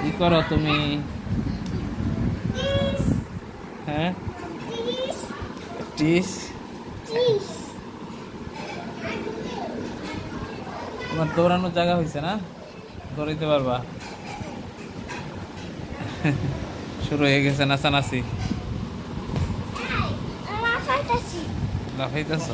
কি করো তুমি? হ্যাঁ, টিস তোমার দৌড়ানোর জায়গা হয়েছে না? দৌড়াইতে পারবা? শুরু হয়ে গেছে নাচানাচি। লাফাইতেছ?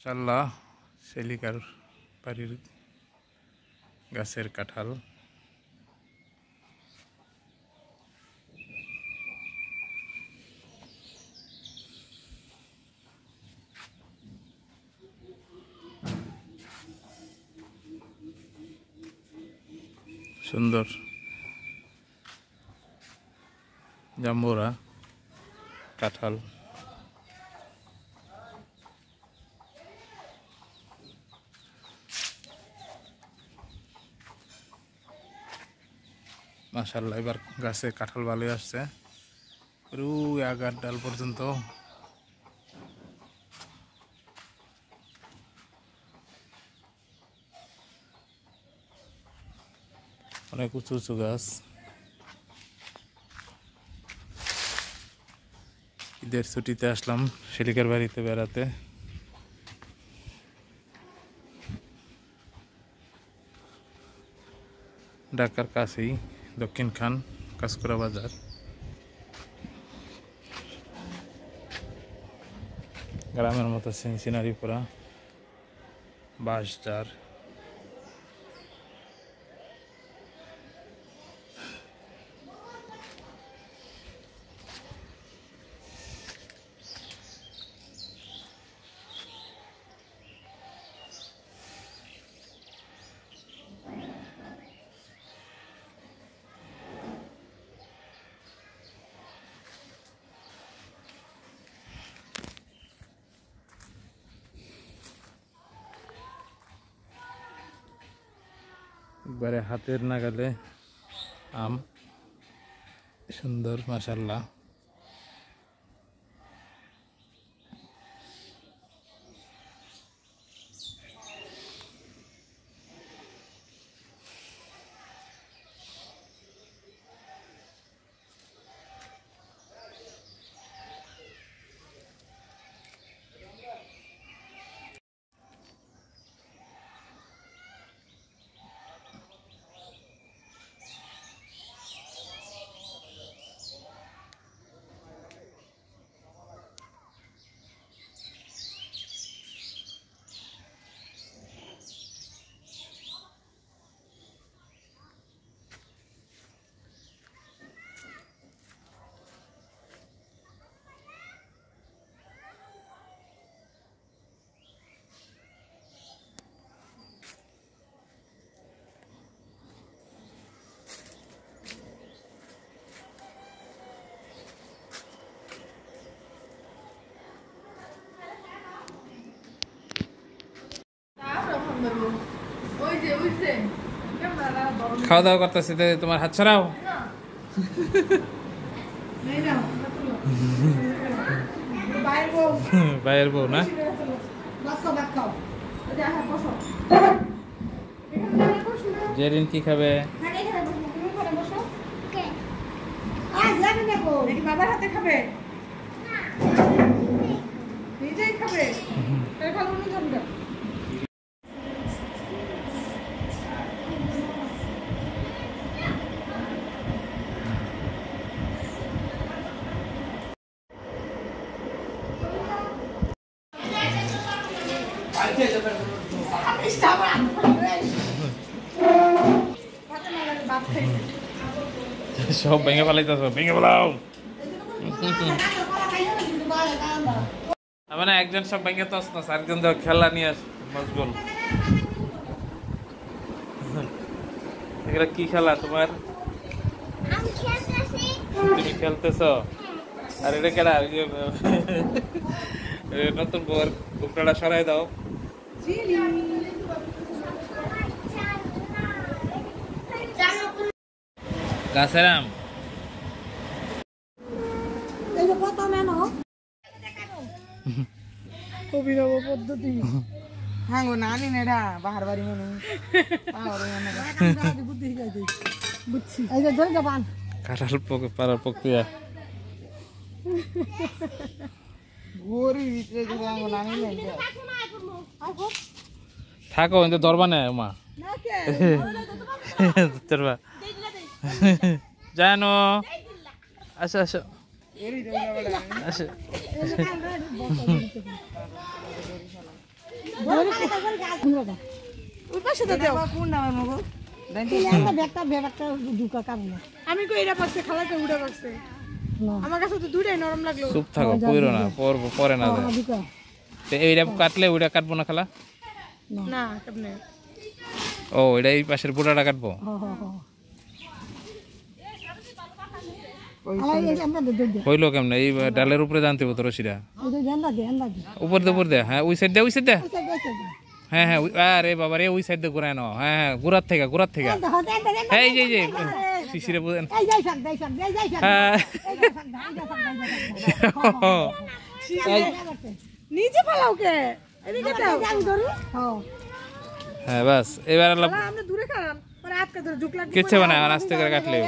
মাশাআল্লাহ, সেলিকার বাড়ির গাছের কাঁঠাল। সুন্দর জাম্বুরা কাঁঠাল। মাশাআল্লাহ, এবার গাছে কাঁঠাল ভালোই আসছে, পুরো আগার ডাল পর্যন্ত। অনেক উঁচু উঁচু গাছ। ঈদের ছুটিতে আসলাম সেলিকার বাড়িতে বেড়াতে। ঢাকার কাছেই দক্ষিণ খান কাঁচকুড়া বাজার। গ্রামের মতো সিনারি পুরা, বাঁশঝাড়। একবারে হাতের নাগালে আম, সুন্দর মাশাআল্লাহ। খাওয়া দাওয়া করতেছে, তোমার হাত ছাড়াও। ভাইয়ের বউ না? জেরিন কি খাবে? বাবার হাতে খাবে, নিজেই খাবে। সব ভেঙে ফেলাইতেছ, ভেঙে ফেলাও। মানে একজন সব ভেঙে তস না, আরেকজন তো খেলা নিয়ে আস মশগুল। এগুলা কি খেলা তোমার? তুমি খেলতেছ? আর এটা কেডা? নতুন বউর উপটাটা সরাই দাও। গাছের আম অভিনব পদ্ধতি হ্যাঁ গো নানি নেডা বাহার বাড়ি মনে বুদ্ধি শিখাইতে বুঝছি এই যে ধরে যাবান কাঁঠাল পাড়ার প্রক্রিয়া গোরি ভিতরে দিলে আঙ্গো নানি নেই থাকো কিন্তু ধরবা না মা না কে ধরবা জানো আসো আসো আসো ওই পাশে তো দাও কোন নামের মগো আমি কই এটা পাচ্ছে খালাতে উড়ে পাচ্ছে আমার কাছে তো দুইটাই নরম লাগলো চুপ থাকো কইরো না পরে না যায় তো এইটা কাটলে ওইটা কাটবো না খালা না কেমনে ও এটা এই পাশের বুড়াটা কাটবো হইলো কেমনে এই ডালের উপরে জানতে হতো রশিটা উপর দে হ্যাঁ ওই সাইড দে হ্যাঁ হ্যাঁ আরে বাবা রে ওই সাইড দিয়ে ঘুরায় নাও হ্যাঁ হ্যাঁ ঘুরার থেকে হ্যাঁ এই যে শিশিরে বুঝেন হ্যাঁ নিচে ফেলাও কে এদিকে দাও হ্যাঁ বাস এবার আমরা দূরে খারাপ পরে আটকে ধরে ঢুকলাম কিচ্ছে বানায় এখন আস্তে করে কাটলে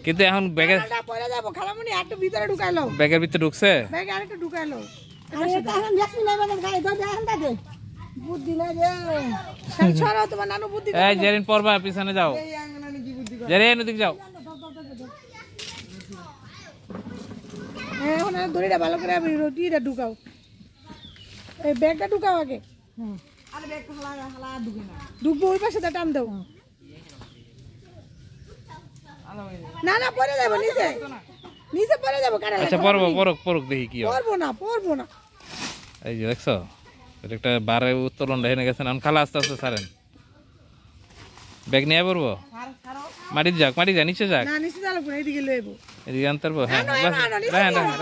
কিন্তু এখন ব্যাগের পরে যাবো খালামুনি একটু ভিতরে ঢুকাইলো ব্যাগের ভিতরে ঢুকছে ব্যাগে আরেকটা ঢুকাইলো ছড়াও তোমার নানু বুদ্ধি এই জেরিন পড়বা পিছনে যাও জেরিন ওদিকে যাও এখন দড়িটা ভালো করে আমি রুটিটা ঢুকাও এই ব্যাগটা ঢুকাও আগে আরে ব্যাগ হালা ঢুকে না ঢুকবো ওই পাশে টান দাও না না পরে যাবো নিচে নিচে পরে যাবো কাটা আচ্ছা পরক দেখি কি হয় পড়বো না এই যে দেখছো এটা একটা বারে উত্তোলন হেনে গেছেন এখন খালা আস্তে আস্তে ছাড়েন ব্যাগ নিয়ে পড়বো মাটি যা নিচে যাক না নিচে যাবো না এদিকে লইবো এদিকে আনতে পারবো হ্যাঁ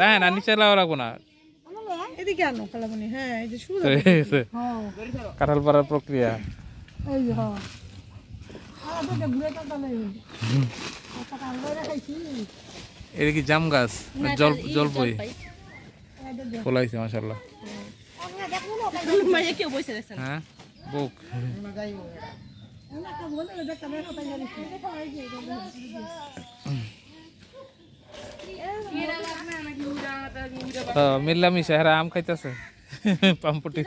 রাহেন আর নিচে লাও রাখবো না এদিকে আনো খালামুনি হ্যাঁ এই যে শুরু কাঁঠাল পাড়ার প্রক্রিয়া এই যে এটা কি জাম গাছ জলপই ফলাইছে মাশাআল্লাহ হ্যাঁ বুক মিল্লামি সেহারা আম খাইতেছে পাম্পুটি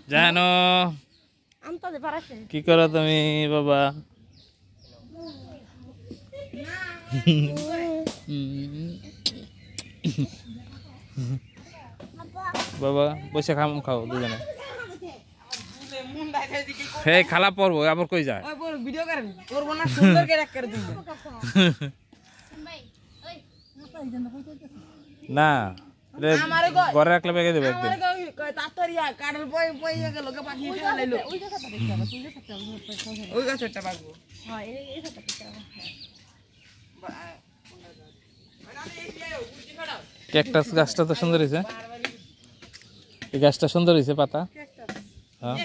জানো কি করো তুমি বাবা বাবা বসে খাও দুজনে হে খালা পড়বো আবার কই যায় ভিডিও করেন করবো না সুন্দর করে রাখ করে দিন না ঘরে রাখলে বেগে দেবে একদিন তাড়াতাড়ি কাটাল পই গেল কে পাখি লাইলো ওই গাছটা পাকবো হ্যাঁ এই ক্যাকটাস গাছটা তো সুন্দর হয়েছে এই গাছটা সুন্দর হয়েছে পাতা হ্যাঁ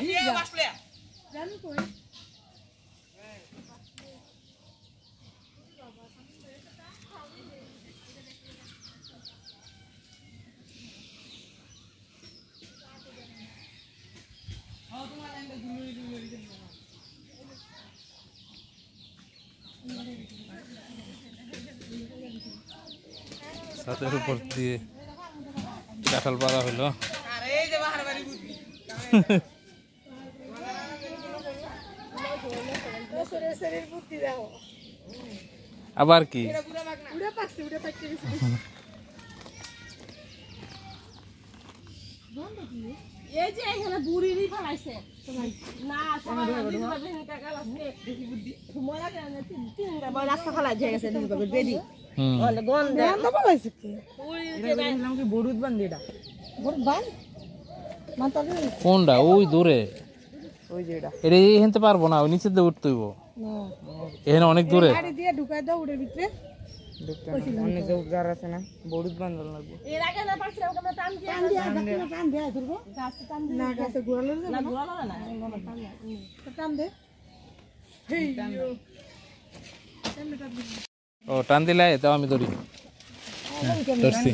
ছাদের উপর দিয়ে কাঁঠাল পাড়া হলো আবার কি এই যে এখানে বুড়িরই ফলাইছে না সবাই দিবে হিনকা গালাসকে দেখি বুদ্ধি মোরা কেন তিনটা বড় রাস্তা ফলাই দিয়ে গেছে দিন কবে বেদি ওলে গন্ধ ফলাইছে কি ওই যে বললাম কি বড়ুদ বান্দিটা বড় বান মাতালে কোনটা ওই দূরে ওই যে এটা এটা এই হেনতে পারবো না ওই নিচে দিয়ে উঠতে হইব না এখানে অনেক দূরে গাড়ি দিয়ে ঢুকাই দাও ওর ভিতরে দেখতে অনেক যে উদ্ধার আছে না বড়ুদ বান্দল লাগবে এর আগে না পারছিলাম আমরা টান দিয়ে ধরবো গাছ টান দিয়ে না গাছে ঘোরালো না ঘোরালো না টান দে হেই ও টান দিলে তাও আমি ধরি ধরছি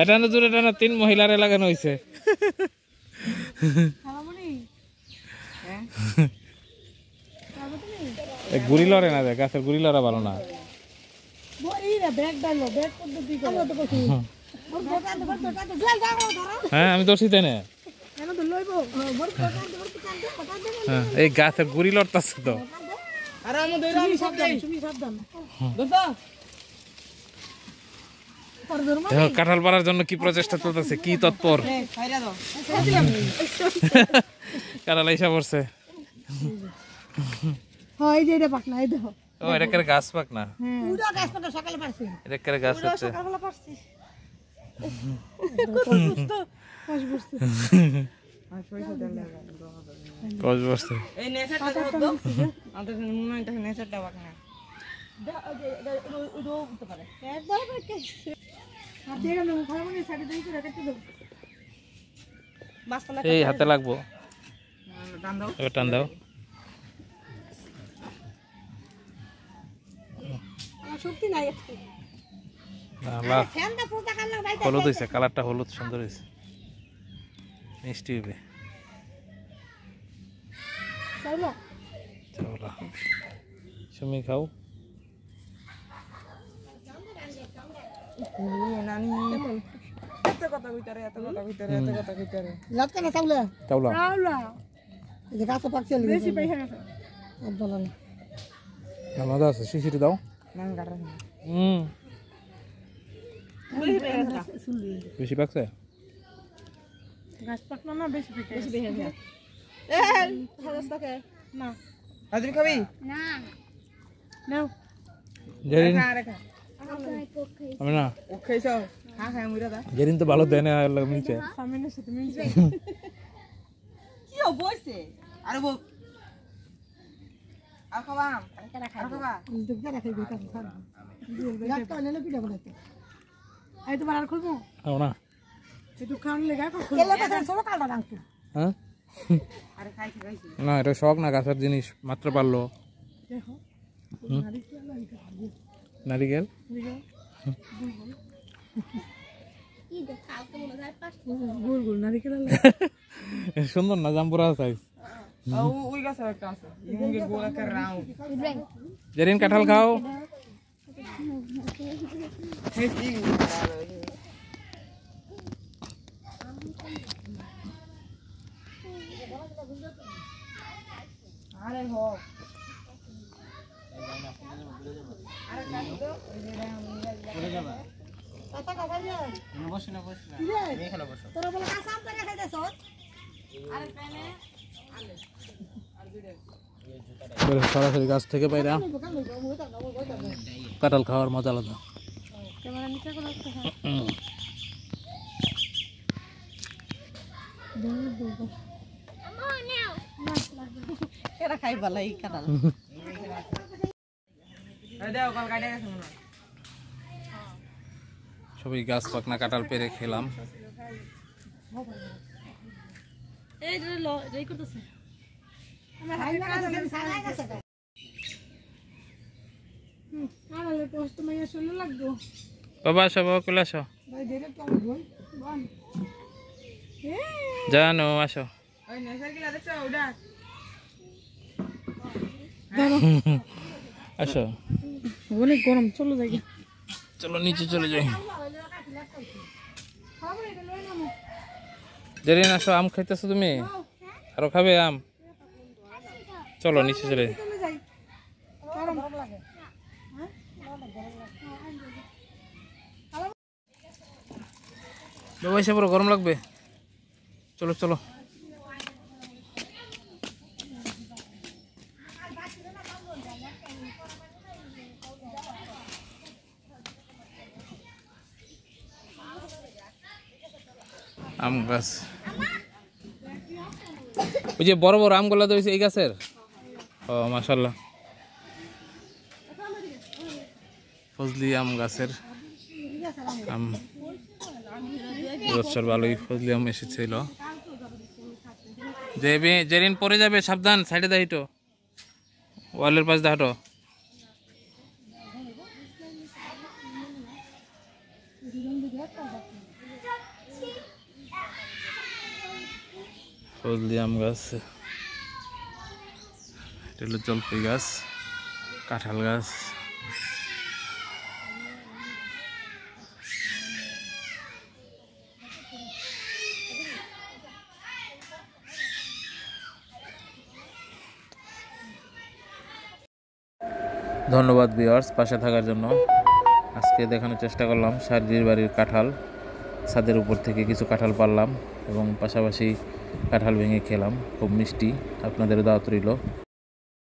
এটা না দূরে টানা 3 মহিলারে লাগানো হয়েছে গুড়ি লড়ে না দেখ গাছের গুড়ি লড়া ভালো না হ্যাঁ আমি ধরছি তাই না এই গাছের গুড়ি লড়তেছে তো কাঁঠাল পাড়ার জন্য কি প্রচেষ্টা চলতেছে কি তৎপর কাঁঠাল এসে পড়ছে ও এটা করে গাছ পাক না এটা করে গাছ হচ্ছে কস বসছে এই নেচারটা তো আমাদের মনে হয় নেচারটা বাক না এই হাতে লাগবো টান দাও হলুদ হয়েছে কালারটা হলুদ সুন্দর হয়েছে মিষ্টি হবে সুমি খাও শিশির দাও বেশি পাকছে যেদিন তো ভালো দেয় না মিলছে না এটা শখ না গাছের জিনিস মাত্র পারলো নারিকেল সুন্দর না জাম্বুরা সাইজ জেরিন কাঁঠাল খাও সরাসরি গাছ থেকে পাইরা কাঁঠাল খাওয়ার মজা আলাদা সবাই গাছ পাকনা কাঁঠাল পেরে খেলাম বাবা আসো বাবা কোলে আসো জানো আসো আসো অনেক গরম চলো যাই চলো নিচে চলে যাই জেরিন আসো আম খাইতেছো তুমি আরো খাবে আম চলো নিচে চলে বাবা এসে পড়ো গরম লাগবে চলো চলো আম গাছ ওই যে বড় বড় আমগুলা তো এই গাছের ও মাশাআল্লাহ ফজলি আম গাছের আম বছর ভালোই ফজলি আম এসেছিল জেরিন পরে যাবে, সাবধান, সাইডে দা হিটো, ওয়ালের পাশ দা হাঁটো। ফজলি আম গাছ, এটা হলো জলপাই গাছ, কাঁঠাল গাছ। ধন্যবাদ ভিউয়ার্স পাশে থাকার জন্য। আজকে দেখানোর চেষ্টা করলাম শারজির বাড়ির কাঁঠাল, ছাদের উপর থেকে কিছু কাঁঠাল পারলাম এবং পাশাপাশি কাঁঠাল ভেঙে খেলাম, খুব মিষ্টি। আপনাদের দাওয়াত রইল।